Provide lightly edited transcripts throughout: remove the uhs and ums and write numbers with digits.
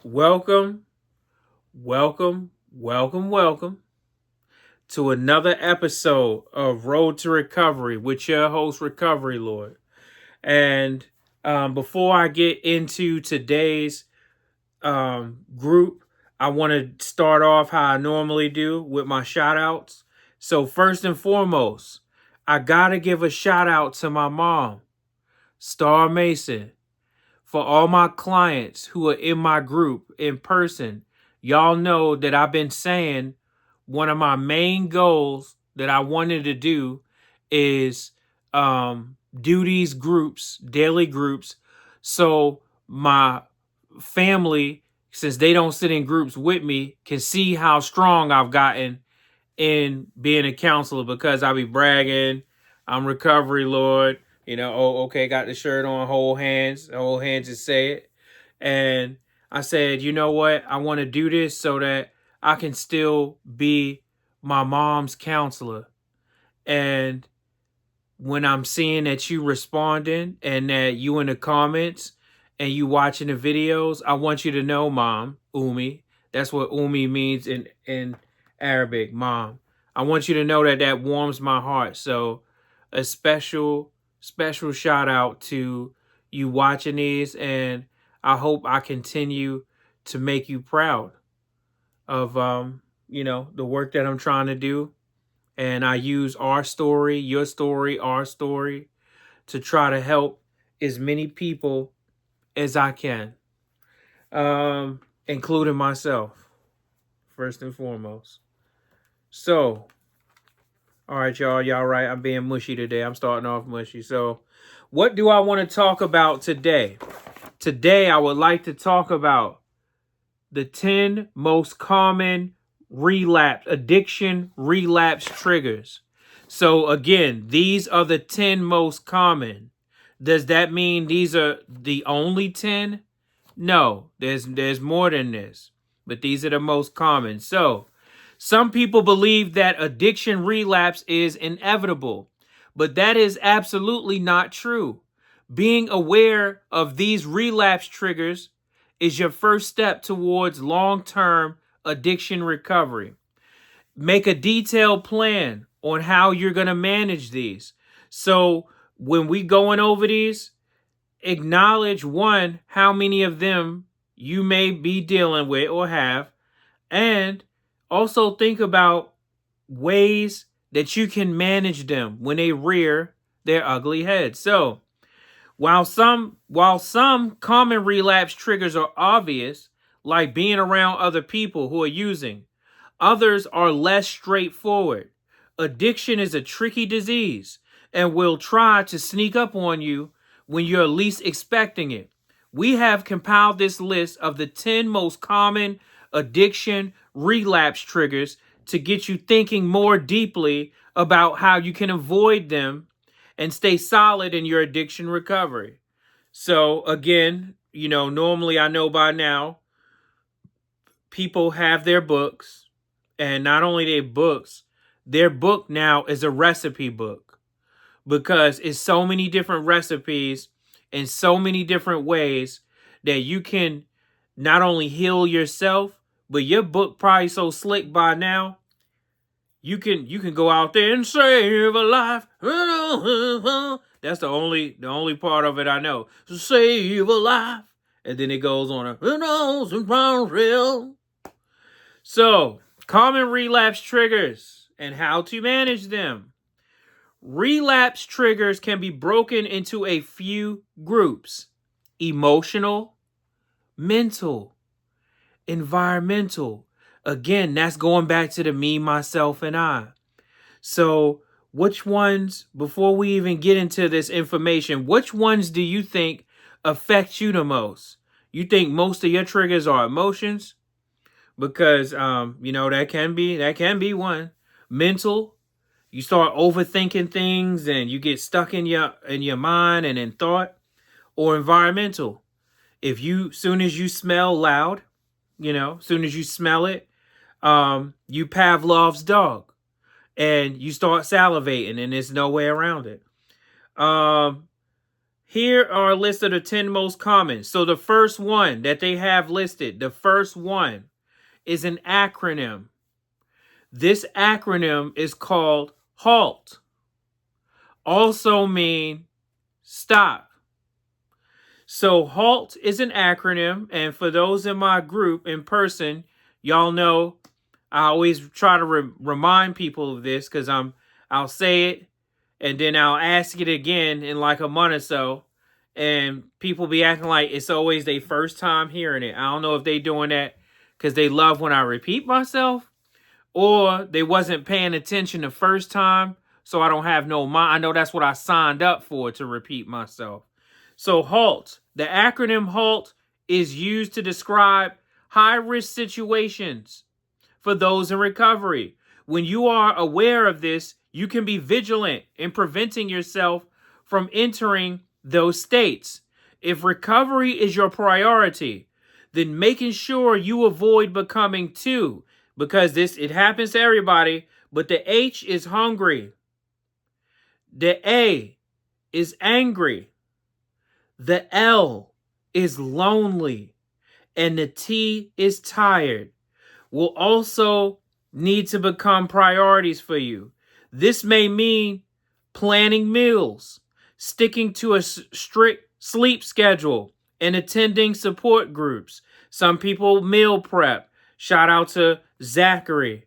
Welcome, welcome to another episode of Road to Recovery with your host, Recovery Lord. And before I get into today's group, I want to start off how I normally do with my shout outs. So, first and foremost, I got to give a shout out to my mom, Star Mason. For all my clients who are in my group in person, y'all know that I've been saying one of my main goals that I wanted to do is do these groups, daily groups, so my family, since they don't sit in groups with me, can see how strong I've gotten in being a counselor, because I be bragging, I'm recovery Lord. Oh, okay, got the shirt on, hold hands and say it. And I said, you know what? I want to do this so that I can still be my mom's counselor. And when I'm seeing that you responding and that you in the comments and you watching the videos, I want you to know, Mom, Umi. That's what Umi means in Arabic, Mom. I want you to know that that warms my heart. So a special shout out to you watching these, and I hope I continue to make you proud of the work that I'm trying to do. And I use our story, your story, our story to try to help as many people as I can, including myself, first and foremost. So, all right, y'all. Y'all right. I'm being mushy today. I'm starting off mushy. So, what do I want to talk about today? Today, I would like to talk about the 10 most common addiction relapse triggers. So again, these are the 10 most common. Does that mean these are the only 10? No, there's more than this, but these are the most common. So, some people believe that addiction relapse is inevitable, but that is absolutely not true. Being aware of these relapse triggers is your first step towards long-term addiction recovery. Make a detailed plan on how you're going to manage these. So when we going over these, acknowledge, one, how many of them you may be dealing with or have, and also think about ways that you can manage them when they rear their ugly head. So while some common relapse triggers are obvious, like being around other people who are using, others are less straightforward. Addiction is a tricky disease and will try to sneak up on you when you're least expecting it. We have compiled this list of the 10 most common addiction relapse triggers to get you thinking more deeply about how you can avoid them and stay solid in your addiction recovery. So again, normally I know by now people have their books, and not only their book now is a recipe book, because it's so many different recipes in so many different ways that you can not only heal yourself, but your book probably so slick by now, you can go out there and save a life. That's the only part of it I know. Save a life. And then it goes on So, common relapse triggers and how to manage them. Relapse triggers can be broken into a few groups: emotional, mental, environmental. Again, that's going back to the me, myself, and I. So, which ones, before we even get into this information, which ones do you think affect you the most? You think most of your triggers are emotions? Because that can be one. Mental, you start overthinking things and you get stuck in your mind and in thought. Or environmental, if you soon as you smell loud, soon as you smell it, you Pavlov's dog and you start salivating and there's no way around it. Here are a list of the 10 most common. So the first one that they have listed, the first one is an acronym. This acronym is called HALT. Also mean stop. So HALT is an acronym, and for those in my group in person, y'all know I always try to remind people of this because I'll say it and then I'll ask it again in like a month or so, and people be acting like it's always their first time hearing it. I don't know if they doing that because they love when I repeat myself, or they wasn't paying attention the first time, so I don't have no mind. I know that's what I signed up for, to repeat myself. So HALT, the acronym HALT, is used to describe high-risk situations for those in recovery. When you are aware of this, you can be vigilant in preventing yourself from entering those states. If recovery is your priority, then making sure you avoid becoming too, because it happens to everybody, but the H is hungry. The A is angry. The L is lonely. And the T is tired. Will also need to become priorities for you. This may mean planning meals, sticking to a strict sleep schedule, and attending support groups. Some people meal prep. Shout out to Zachary.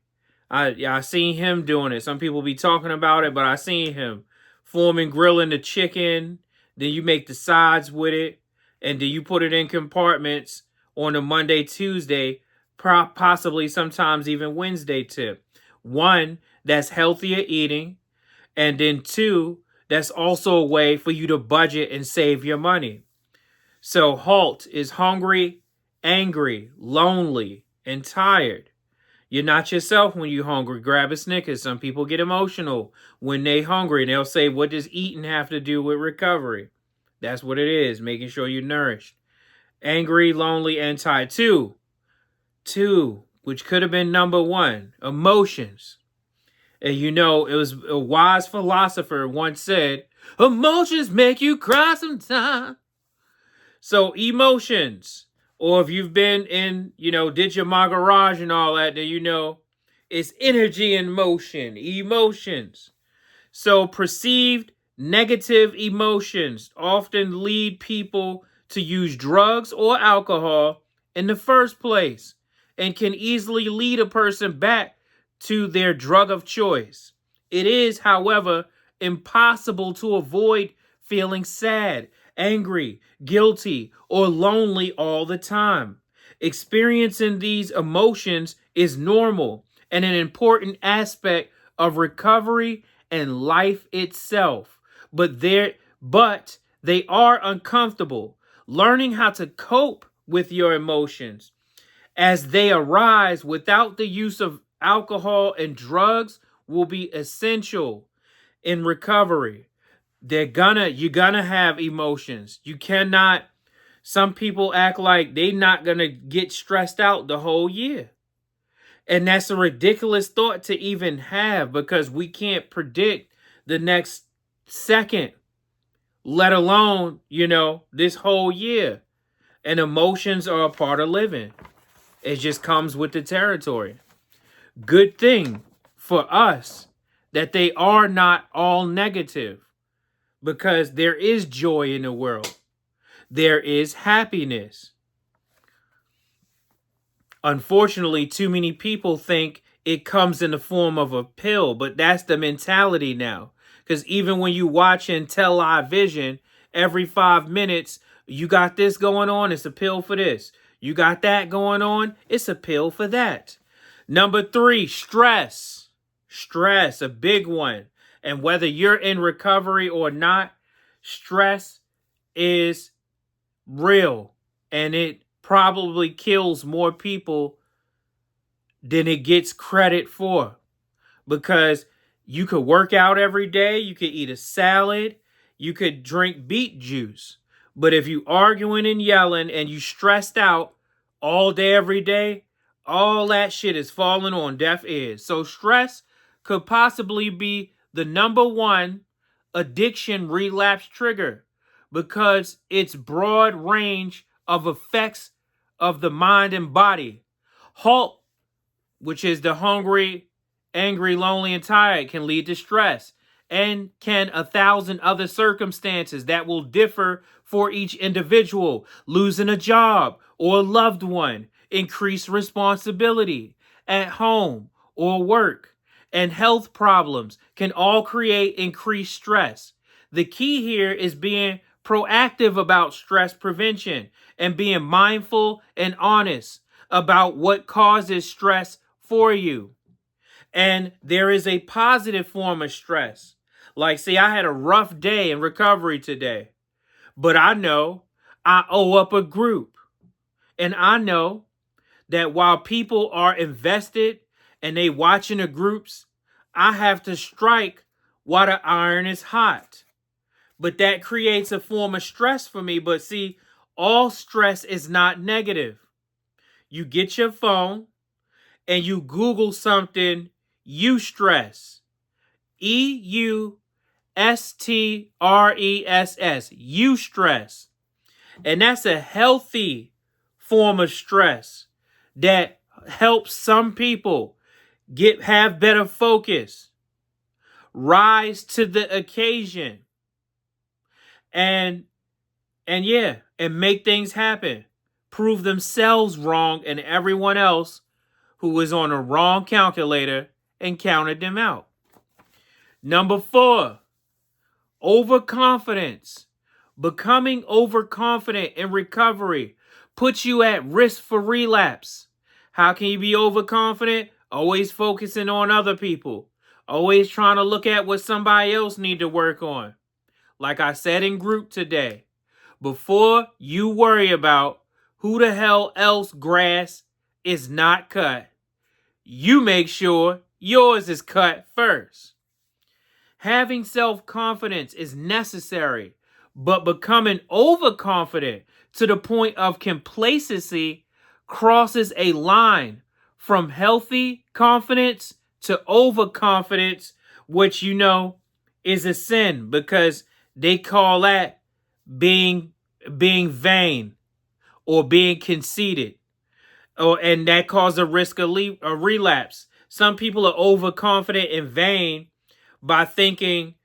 I seen him doing it. Some people be talking about it, but I seen him forming, grilling the chicken. Then you make the sides with it, and then you put it in compartments on a Monday, Tuesday, possibly sometimes even Wednesday tip. One, that's healthier eating. And then two, that's also a way for you to budget and save your money. So HALT is hungry, angry, lonely, and tired. You're not yourself when you're hungry. Grab a Snickers. Some people get emotional when they're hungry, and they'll say, what does eating have to do with recovery? That's what it is, making sure you're nourished. Angry, lonely, and tired. Two, which could have been number one, emotions. And you know, it was a wise philosopher once said, emotions make you cry sometimes. So emotions, or if you've been in, did your garage and all that, then you know it's energy in motion, emotions. So perceived negative emotions often lead people to use drugs or alcohol in the first place, and can easily lead a person back to their drug of choice. It is, however, impossible to avoid feeling sad, angry, guilty, or lonely all the time. Experiencing these emotions is normal and an important aspect of recovery and life itself. But they are uncomfortable. Learning how to cope with your emotions as they arise without the use of alcohol and drugs will be essential in recovery. You're gonna have emotions. You cannot, some people act like they're not gonna get stressed out the whole year. And that's a ridiculous thought to even have, because we can't predict the next second, let alone, this whole year. And emotions are a part of living. It just comes with the territory. Good thing for us that they are not all negative, because there is joy in the world. There is happiness. Unfortunately, too many people think it comes in the form of a pill, but that's the mentality now. Because even when you watch in television, every 5 minutes, you got this going on, it's a pill for this. You got that going on, it's a pill for that. Number 3, stress. Stress, a big one. And whether you're in recovery or not, stress is real. And it probably kills more people than it gets credit for. Because you could work out every day, you could eat a salad, you could drink beet juice. But if you arguing and yelling and you stressed out all day, every day, all that shit is falling on deaf ears. So stress could possibly be the number one addiction relapse trigger. because its broad range of effects of the mind and body. Halt, which is the hungry, angry, lonely, and tired, can lead to stress, and can 1,000 other circumstances that will differ for each individual. Losing a job or a loved one, increased responsibility at home or work, and health problems can all create increased stress. The key here is being proactive about stress prevention and being mindful and honest about what causes stress for you. And there is a positive form of stress. Like, see, I had a rough day in recovery today, but I know I owe up a group. And I know that while people are invested and they watching the groups, I have to strike while the iron is hot. But that creates a form of stress for me. But see, all stress is not negative. You get your phone and you Google something, eustress. EUSTRESS. Eustress. And that's a healthy form of stress that helps some people have better focus, rise to the occasion, and make things happen, prove themselves wrong and everyone else who was on a wrong calculator and counted them out. Number 4, overconfidence. Becoming overconfident in recovery puts you at risk for relapse. How can you be overconfident? Always focusing on other people. Always trying to look at what somebody else need to work on. Like I said in group today, before you worry about who the hell else grass is not cut, you make sure yours is cut first. Having self-confidence is necessary, but becoming overconfident to the point of complacency crosses a line from healthy confidence to overconfidence, which you know is a sin because they call that being vain or being conceited, and that causes a risk of a relapse. Some people are overconfident and vain by thinking,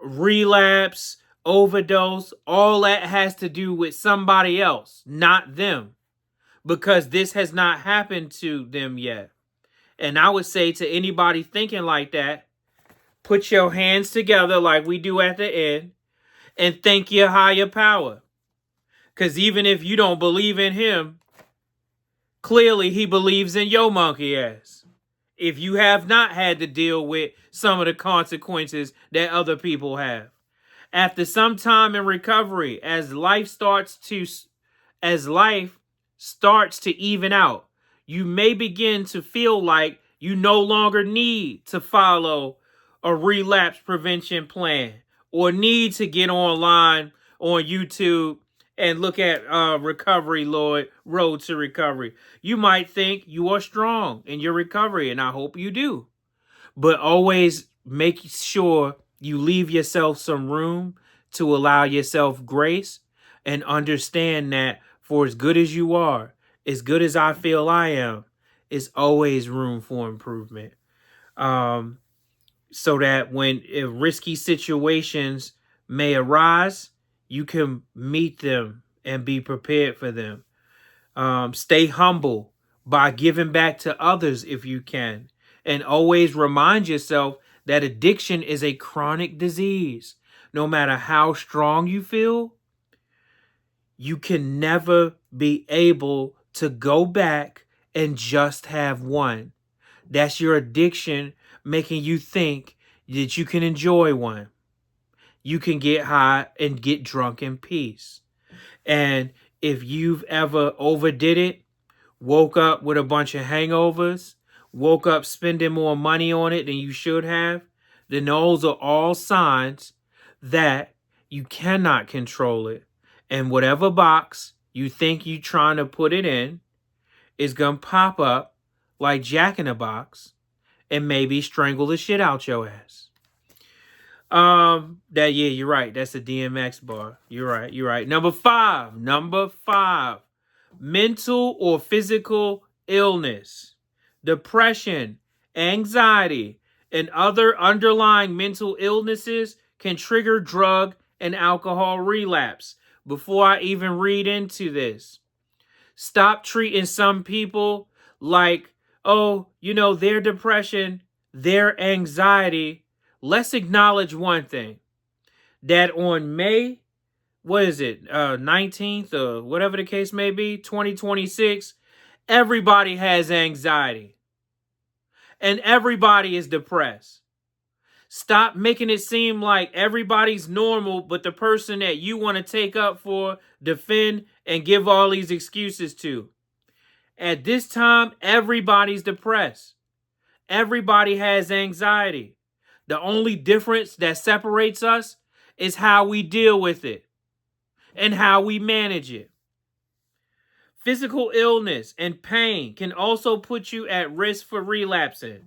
relapse, overdose, all that has to do with somebody else, not them, because this has not happened to them yet. And I would say to anybody thinking like that, put your hands together like we do at the end and thank your higher power. Because even if you don't believe in him, clearly he believes in your monkey ass. If you have not had to deal with some of the consequences that other people have. After some time in recovery, as life starts to even out, you may begin to feel like you no longer need to follow a relapse prevention plan or need to get online on YouTube and look at Recovery Road to Recovery. You might think you are strong in your recovery, and I hope you do. But always make sure you leave yourself some room to allow yourself grace and understand that for as good as you are, as good as I feel I am, is always room for improvement. So that if risky situations may arise, you can meet them and be prepared for them. Stay humble by giving back to others if you can. And always remind yourself that addiction is a chronic disease. No matter how strong you feel, you can never be able to go back and just have one. That's your addiction making you think that you can enjoy one. You can get high and get drunk in peace. And if you've ever overdid it, woke up with a bunch of hangovers, woke up spending more money on it than you should have, then those are all signs that you cannot control it. And whatever box you think you're trying to put it in is going to pop up like Jack in a Box and maybe strangle the shit out your ass. You're right. That's a DMX bar. You're right. You're right. Number five. Number five. Mental or physical illness, depression, anxiety, and other underlying mental illnesses can trigger drug and alcohol relapse. Before I even read into this, stop treating some people like, oh, their depression, their anxiety. Let's acknowledge one thing, that on May, what is it, 19th or whatever the case may be, 2026, everybody has anxiety and everybody is depressed. Stop making it seem like everybody's normal, but the person that you want to take up for, defend, and give all these excuses to. At this time, everybody's depressed. Everybody has anxiety. The only difference that separates us is how we deal with it and how we manage it. Physical illness and pain can also put you at risk for relapsing,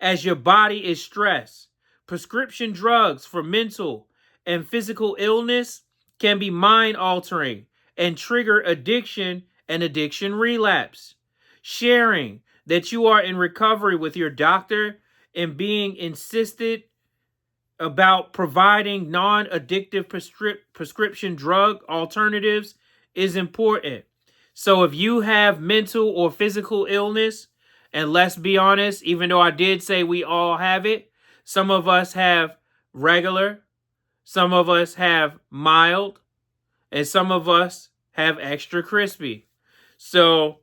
as your body is stressed. Prescription drugs for mental and physical illness can be mind-altering and trigger addiction and addiction relapse. Sharing that you are in recovery with your doctor and being insisted about providing non-addictive prescription drug alternatives is important. So if you have mental or physical illness, and let's be honest, even though I did say we all have it, some of us have regular, some of us have mild, and some of us have extra crispy. So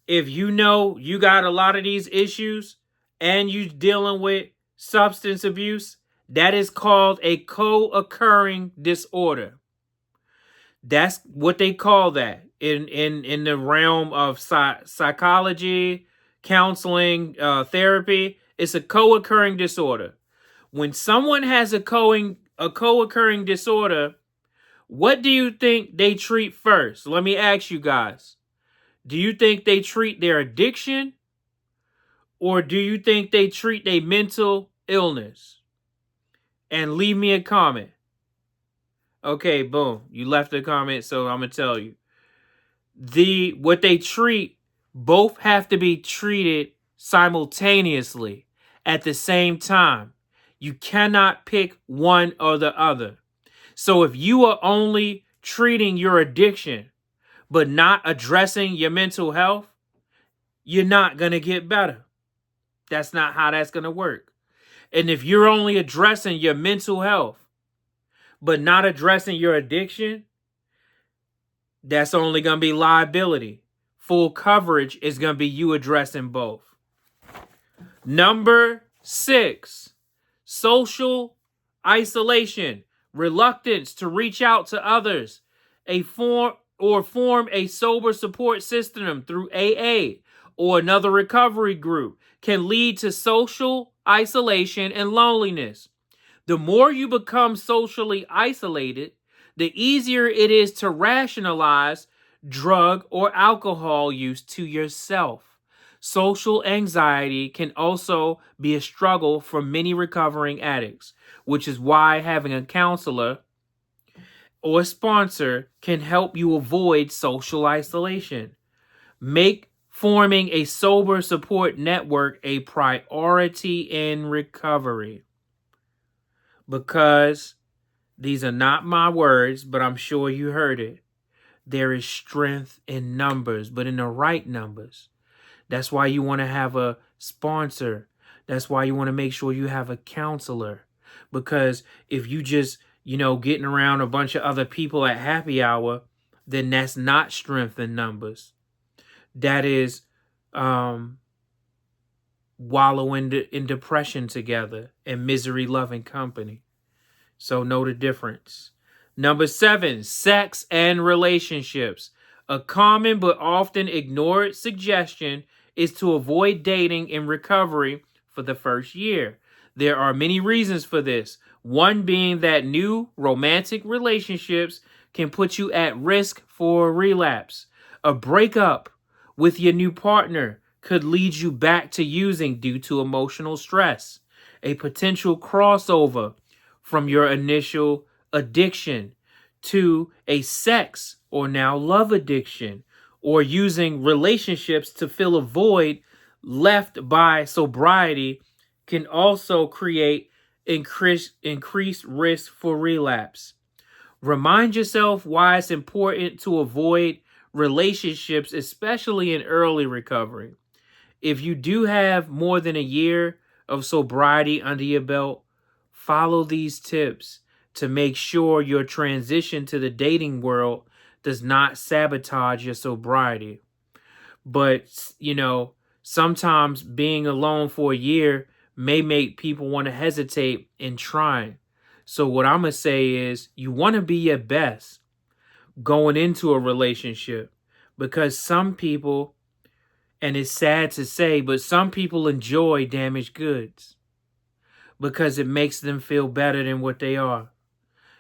if you know you got a lot of these issues and you're dealing with substance abuse, that is called a co-occurring disorder. That's what they call that in the realm of psychology, counseling, therapy. It's a co-occurring disorder. When someone has a co-occurring disorder, what do you think they treat first? Let me ask you guys. Do you think they treat their addiction, or do you think they treat their mental illness? And leave me a comment. Okay, boom. You left a comment, so I'm going to tell you. What they treat, both have to be treated simultaneously at the same time. You cannot pick one or the other. So if you are only treating your addiction, but not addressing your mental health, you're not going to get better. That's not how that's going to work. And if you're only addressing your mental health, but not addressing your addiction, that's only going to be liability. Full coverage is going to be you addressing both. Number 6, social isolation, reluctance to reach out to others, form a sober support system through AA or another recovery group can lead to social isolation and loneliness. The more you become socially isolated, the easier it is to rationalize drug or alcohol use to yourself. Social anxiety can also be a struggle for many recovering addicts, which is why having a counselor or sponsor can help you avoid social isolation. Make forming a sober support network a priority in recovery. Because these are not my words, but I'm sure you heard it. There is strength in numbers, but in the right numbers. That's why you want to have a sponsor. That's why you want to make sure you have a counselor. Because if you just, getting around a bunch of other people at happy hour, then that's not strength in numbers. That is wallowing in depression together and misery loving company. So know the difference. Number 7, sex and relationships. A common but often ignored suggestion is to avoid dating in recovery for the first year. There are many reasons for this. One being that new romantic relationships can put you at risk for relapse. A breakup with your new partner could lead you back to using due to emotional stress. A potential crossover from your initial addiction to a sex or now love addiction, or using relationships to fill a void left by sobriety can also create increased risk for relapse. Remind yourself why it's important to avoid relationships, especially in early recovery. If you do have more than a year of sobriety under your belt, follow these tips to make sure your transition to the dating world does not sabotage your sobriety. But, sometimes being alone for a year may make people want to hesitate in trying. So, what I'm going to say is you want to be your best going into a relationship, because some people, and it's sad to say, but some people enjoy damaged goods because it makes them feel better than what they are.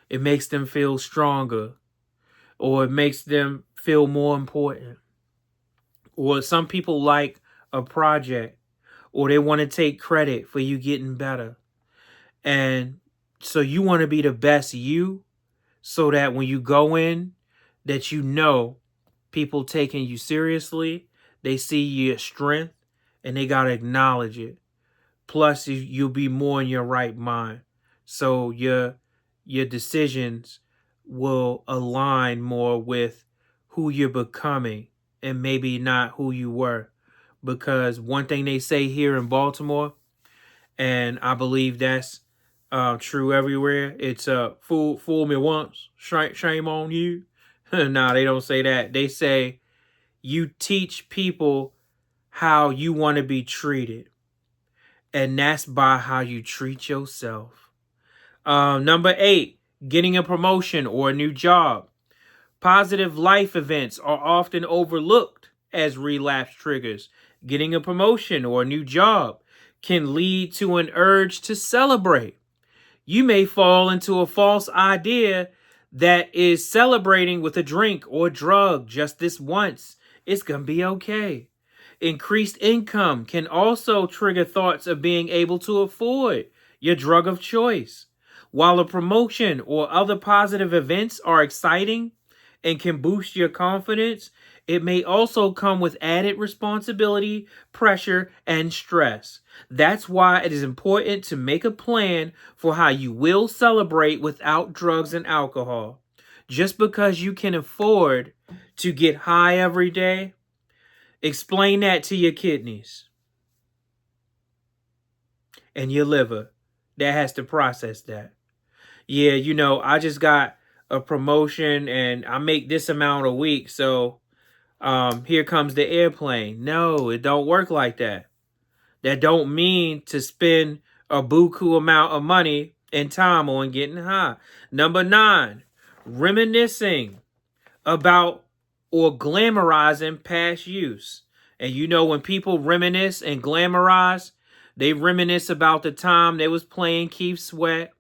It makes them feel stronger, or it makes them feel more important. Or some people like a project, or they want to take credit for you getting better. And so you want to be the best you, so that when you go in, that people taking you seriously, they see your strength, and they got to acknowledge it. Plus, you'll be more in your right mind. So your decisions will align more with who you're becoming and maybe not who you were. Because one thing they say here in Baltimore, and I believe that's true everywhere, it's fool me once, shame on you. Nah, they don't say that. They say you teach people how you want to be treated. And that's by how you treat yourself. Number 8, getting a promotion or a new job. Positive life events are often overlooked as relapse triggers. Getting a promotion or a new job can lead to an urge to celebrate. You may fall into a false idea that is celebrating with a drink or drug just this once, it's going to be okay. Increased income can also trigger thoughts of being able to afford your drug of choice. While a promotion or other positive events are exciting and can boost your confidence, it may also come with added responsibility, pressure, and stress. That's why it is important to make a plan for how you will celebrate without drugs and alcohol. Just because you can afford to get high every day, explain that to your kidneys and your liver that has to process that. Yeah, I just got a promotion and I make this amount a week, so here comes the airplane. No, it don't work like that. That don't mean to spend a buku amount of money and time on getting high. Number 9, reminiscing about or glamorizing past use. And when people reminisce and glamorize, they reminisce about the time they was playing Keith Sweat,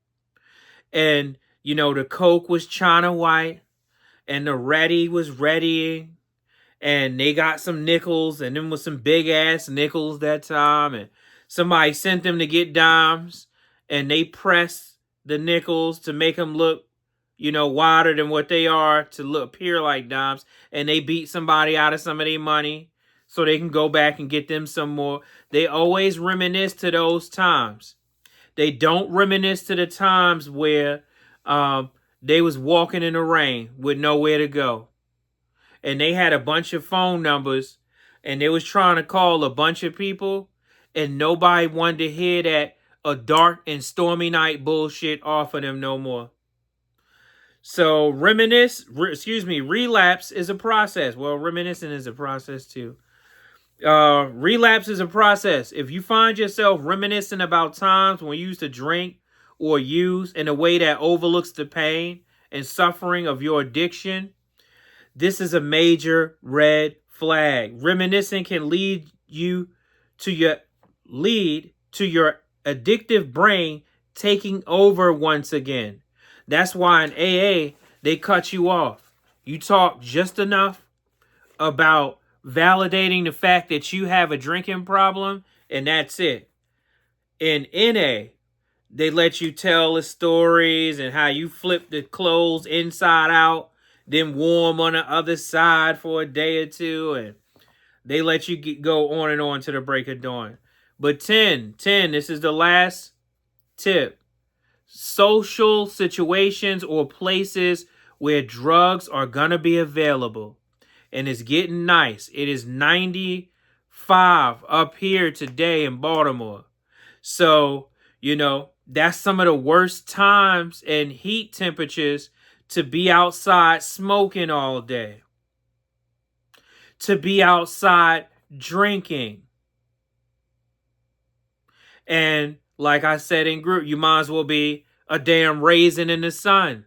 and the Coke was China White, and the Ready was readying, and they got some nickels, and them was some big ass nickels that time, and somebody sent them to get dimes, and they pressed the nickels to make them look wider than what they are to appear like dimes, and they beat somebody out of some of their money so they can go back and get them some more. They always reminisce to those times. They don't reminisce to the times where they was walking in the rain with nowhere to go, and they had a bunch of phone numbers, and they was trying to call a bunch of people, and nobody wanted to hear that a dark and stormy night bullshit off of them no more. So relapse is a process. Well, reminiscing is a process too. Relapse is a process. If you find yourself reminiscing about times when you used to drink or use in a way that overlooks the pain and suffering of your addiction, this is a major red flag. Reminiscing can lead to your addictive brain taking over once again. That's why in AA, they cut you off. You talk just enough about validating the fact that you have a drinking problem, and that's it. In NA, they let you tell the stories and how you flip the clothes inside out, then warm on the other side for a day or two, and they let you go on and on to the break of dawn. But 10, this is the last tip. Social situations or places where drugs are going to be available. And it's getting nice. It is 95 up here today in Baltimore. So, that's some of the worst times and heat temperatures to be outside smoking all day, to be outside drinking. And like I said in group, you might as well be a damn raisin in the sun.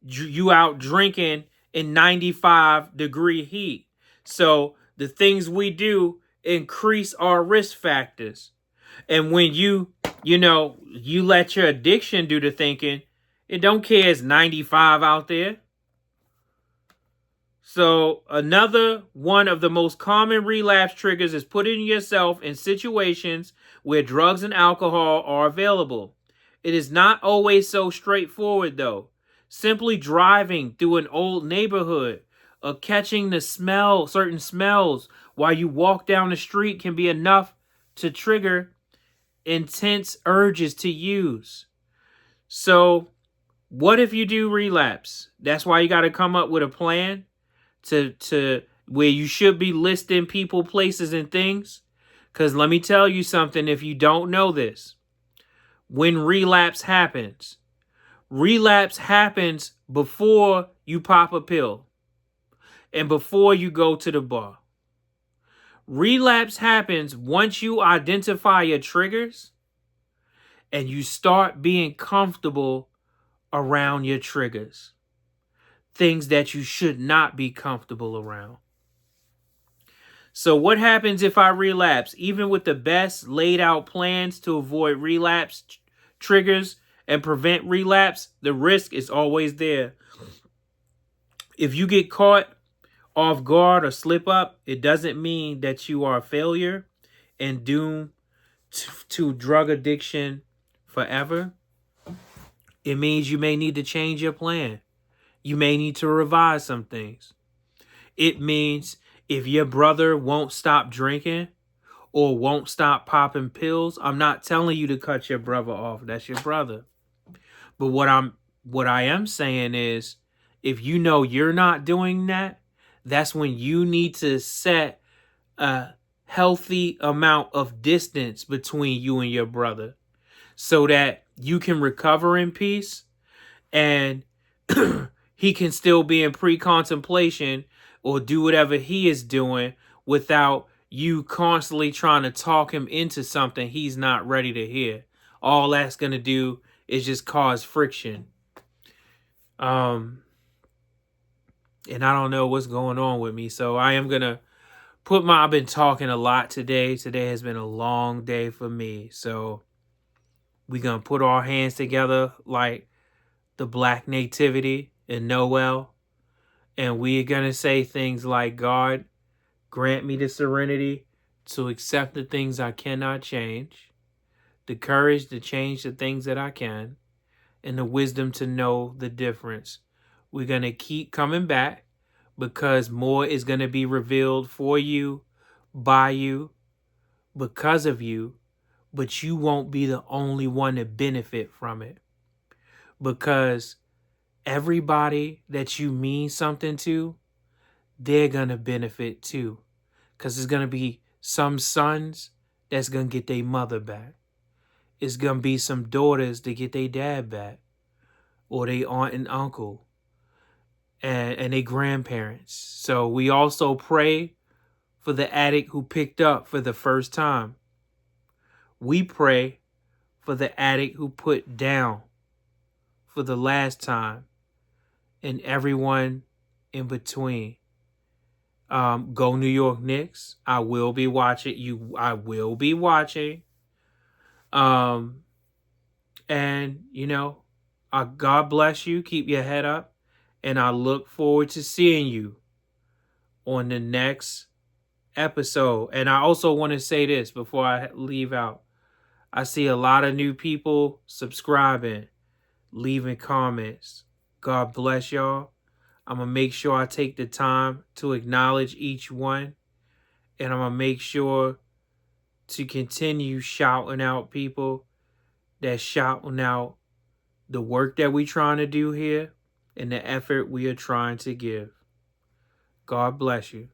You out drinking in 95-degree heat. So the things we do increase our risk factors. And when you let your addiction do the thinking, it don't care it's 95 out there. So another one of the most common relapse triggers is putting yourself in situations where drugs and alcohol are available. It is not always so straightforward, though. Simply driving through an old neighborhood or catching certain smells while you walk down the street can be enough to trigger intense urges to use. So what if you do relapse? That's why you got to come up with a plan to where you should be listing people, places, and things. Because let me tell you something, if you don't know this, when relapse happens before you pop a pill and before you go to the bar. Relapse happens once you identify your triggers and you start being comfortable around your triggers. Things that you should not be comfortable around. So what happens if I relapse? Even with the best laid out plans to avoid relapse triggers and prevent relapse, the risk is always there. If you get caught off guard or slip up, it doesn't mean that you are a failure and doomed to drug addiction forever. It means you may need to change your plan. You may need to revise some things. It means if your brother won't stop drinking or won't stop popping pills, I'm not telling you to cut your brother off. That's your brother. But what I am saying is, if you know you're not doing that, that's when you need to set a healthy amount of distance between you and your brother so that you can recover in peace and he can still be in pre-contemplation or do whatever he is doing without you constantly trying to talk him into something he's not ready to hear. All that's going to do is just cause friction. And I don't know what's going on with me. So I am going to I've been talking a lot today. Today has been a long day for me. So we're going to put our hands together like the Black Nativity and Noel. And we're going to say things like, God, grant me the serenity to accept the things I cannot change, the courage to change the things that I can, and the wisdom to know the difference. We're going to keep coming back because more is going to be revealed for you, by you, because of you, but you won't be the only one to benefit from it. Because everybody that you mean something to, they're going to benefit too. Because there's going to be some sons that's going to get their mother back. It's going to be some daughters that get their dad back. Or their aunt and uncle. And their grandparents. So we also pray for the addict who picked up for the first time. We pray for the addict who put down for the last time. And everyone in between. Go New York Knicks. I will be watching you. I will be watching. And God bless you. Keep your head up. And I look forward to seeing you on the next episode. And I also want to say this before I leave out. I see a lot of new people subscribing, leaving comments. God bless y'all. I'm going to make sure I take the time to acknowledge each one. And I'm going to make sure to continue shouting out people that's shouting out the work that we're trying to do here and the effort we are trying to give. God bless you.